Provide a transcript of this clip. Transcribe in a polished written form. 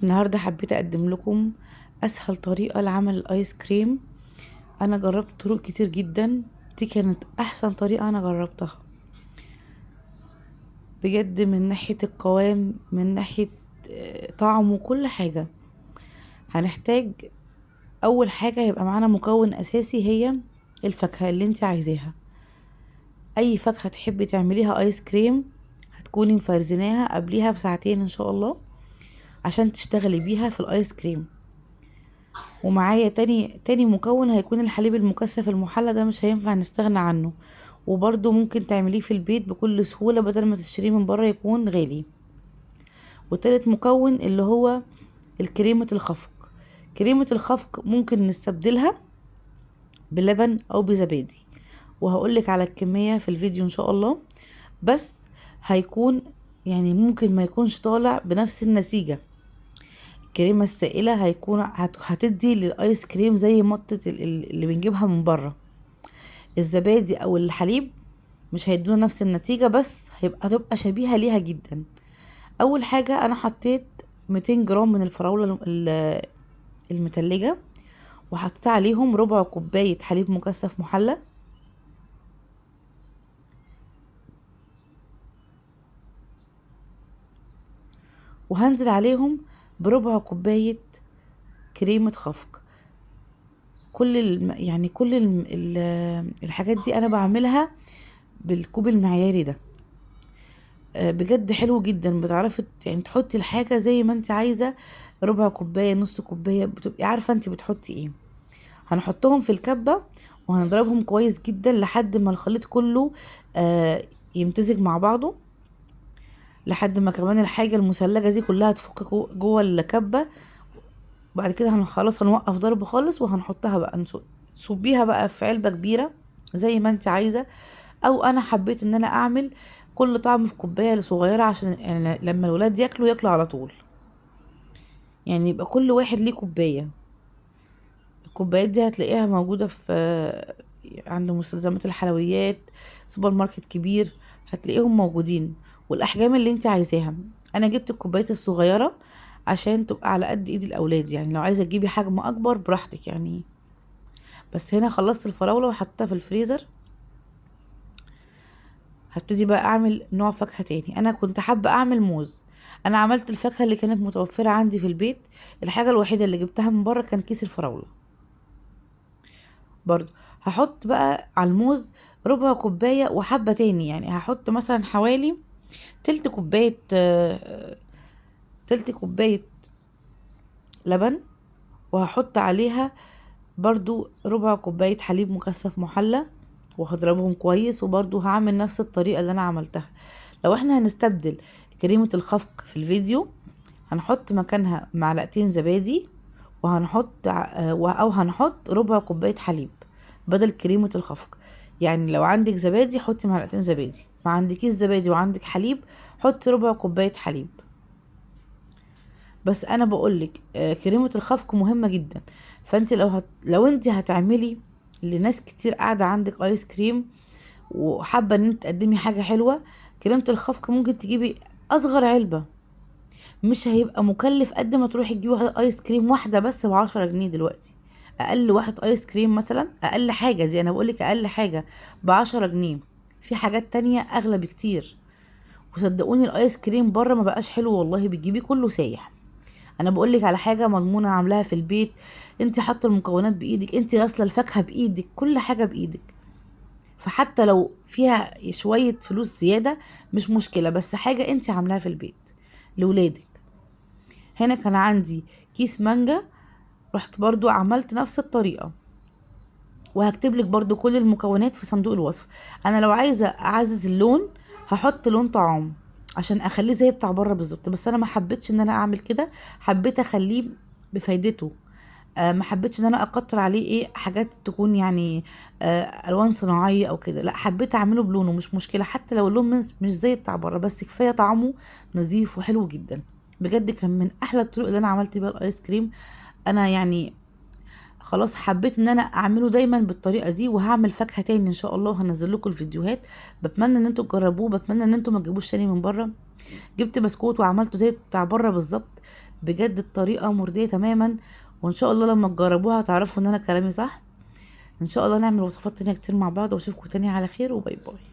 النهاردة حبيت اقدم لكم اسهل طريقة لعمل الايس كريم. انا جربت طرق كتير جدا، دي كانت احسن طريقة انا جربتها بجد، من ناحية القوام، من ناحية طعم وكل حاجة. هنحتاج اول حاجة يبقى معانا مكون اساسي، هي الفاكهة اللي انت عايزاها. اي فاكهة تحبي تعمليها ايس كريم هتكوني مفرزناها قبليها بساعتين ان شاء الله عشان تشتغلي بيها في الايس كريم. ومعايا تاني مكون هيكون الحليب المكثف المحلى، ده مش هينفع نستغنى عنه، وبرضه ممكن تعمليه في البيت بكل سهولة بدل ما تشتريه من بره يكون غالي. وتالت مكون اللي هو الكريمة الخفق. كريمة الخفق ممكن نستبدلها بلبن او بزبادي، وهقولك على الكمية في الفيديو ان شاء الله. بس هيكون يعني ممكن ما يكونش طالع بنفس النتيجة. الكريمة السائلة هتدي للايس كريم زي مطة اللي بنجيبها من بره. الزبادي او الحليب مش هيدونا نفس النتيجة، بس هتبقى شبيهة ليها جدا. اول حاجة انا حطيت 200 جرام من الفراولة المتلجة، وحطيت عليهم ربع كوباية حليب مكثف محلى، وهنزل عليهم بربع كوباية كريمة خفق. الحاجات دي انا بعملها بالكوب المعياري ده. بجد حلو جدا، بتعرفي يعني تحطي الحاجة زي ما انت عايزة، ربع كوباية، نص كوباية، بتبقي عارفة انت بتحطي ايه. هنحطهم في الكبة وهنضربهم كويس جدا لحد ما الخليط كله يمتزج مع بعضه، لحد ما كمان الحاجة المثلجة دي كلها تفك جوه الكبة. بعد كده خلاص هنوقف ضرب خالص، وهنحطها بقى صبيها بقى في علبة كبيرة زي ما انت عايزة. او انا حبيت ان انا اعمل كل طعم في كوباية صغيرة عشان يعني لما الولاد ياكلوا على طول، يعني يبقى كل واحد ليه كوباية. الكوبايات دي هتلاقيها موجودة في عند مستلزمات الحلويات، سوبر ماركت كبير هتلاقيهم موجودين، والاحجام اللي انت عايزاها. انا جبت الكوبايات الصغيرة عشان تبقى على قد ايد الاولاد، يعني لو عايزة تجيبي حجم اكبر براحتك يعني. بس هنا خلصت الفراولة وحطيتها في الفريزر. هبتدي بقى اعمل نوع فاكهة تاني. انا كنت حابة اعمل موز. انا عملت الفاكهة اللي كانت متوفرة عندي في البيت. الحاجة الوحيدة اللي جبتها من بره كان كيس الفراولة. برضو هحط بقى على الموز ربع كوباية وحبة تاني، يعني هحط مثلا حوالي تلت كوباية تلت كوباية لبن، وهحط عليها برضو ربع كوباية حليب مكثف محلى، وهضربهم كويس. وبرضو هعمل نفس الطريقة اللي انا عملتها. لو احنا هنستبدل كريمة الخفق في الفيديو هنحط مكانها معلقتين زبادي، او هنحط ربع كوباية حليب بدل كريمة الخفق. يعني لو عندك زبادي حطي معلقتين زبادي، ما عندكيش زبادي وعندك حليب حطي ربع كوباية حليب. بس انا بقولك كريمة الخفق مهمة جدا. فانت لو انت هتعملي لناس كتير قاعدة عندك ايس كريم وحابة ان انت تقدمي حاجة حلوة، كريمة الخفق ممكن تجيبي اصغر علبة، مش هيبقى مكلف قد ما تروحي تجيبي ايس كريم واحدة بس ب10 جنيه دلوقتي. اقل واحد ايس كريم مثلا، اقل حاجة دي انا بقولك اقل حاجة ب10 جنيه. في حاجات تانية اغلى بكتير. وصدقوني الايس كريم بره ما بقاش حلو والله، بتجيبيه كله سايح. انا بقولك على حاجة مضمونة عاملاها في البيت، انت حاطة المكونات بايدك، انت غاسلة الفاكهة بايدك، كل حاجة بايدك. فحتى لو فيها شوية فلوس زيادة مش مشكلة، بس حاجة انت عاملاها في البيت لولادك. هنا كان عندي كيس مانجا، رحت برضو عملت نفس الطريقة، وهكتب لك برضو كل المكونات في صندوق الوصف. انا لو عايزة اعزز اللون هحط لون طعام عشان اخليه زي بتاع بره بالظبط، بس انا ما حبيتش ان انا اعمل كده، حبيت اخليه بفايدته. ما حبيتش ان انا اكتر عليه حاجات تكون يعني الوان صناعيه او كده، لا حبيت اعمله بلونه، مش مشكله حتى لو اللون مش زي بتاع بره، بس كفايه طعمه نظيف وحلو جدا. بجد كان من احلى الطرق اللي انا عملت بيها الايس كريم. انا يعني خلاص حبيت ان انا اعمله دايما بالطريقه دي، وهعمل فاكهه تاني ان شاء الله وهنزل لكم الفيديوهات. بتمنى ان انتوا تجربوه، بتمنى ان انتوا ما تجيبوش تاني من بره. جبت بسكوت وعملته زي بتاع بره بالظبط. بجد الطريقه مرضيه تماما، وان شاء الله لما تجربوها هتعرفوا ان انا كلامي صح. ان شاء الله نعمل وصفات تانية كتير مع بعض، واشوفكم تاني على خير، وباي باي.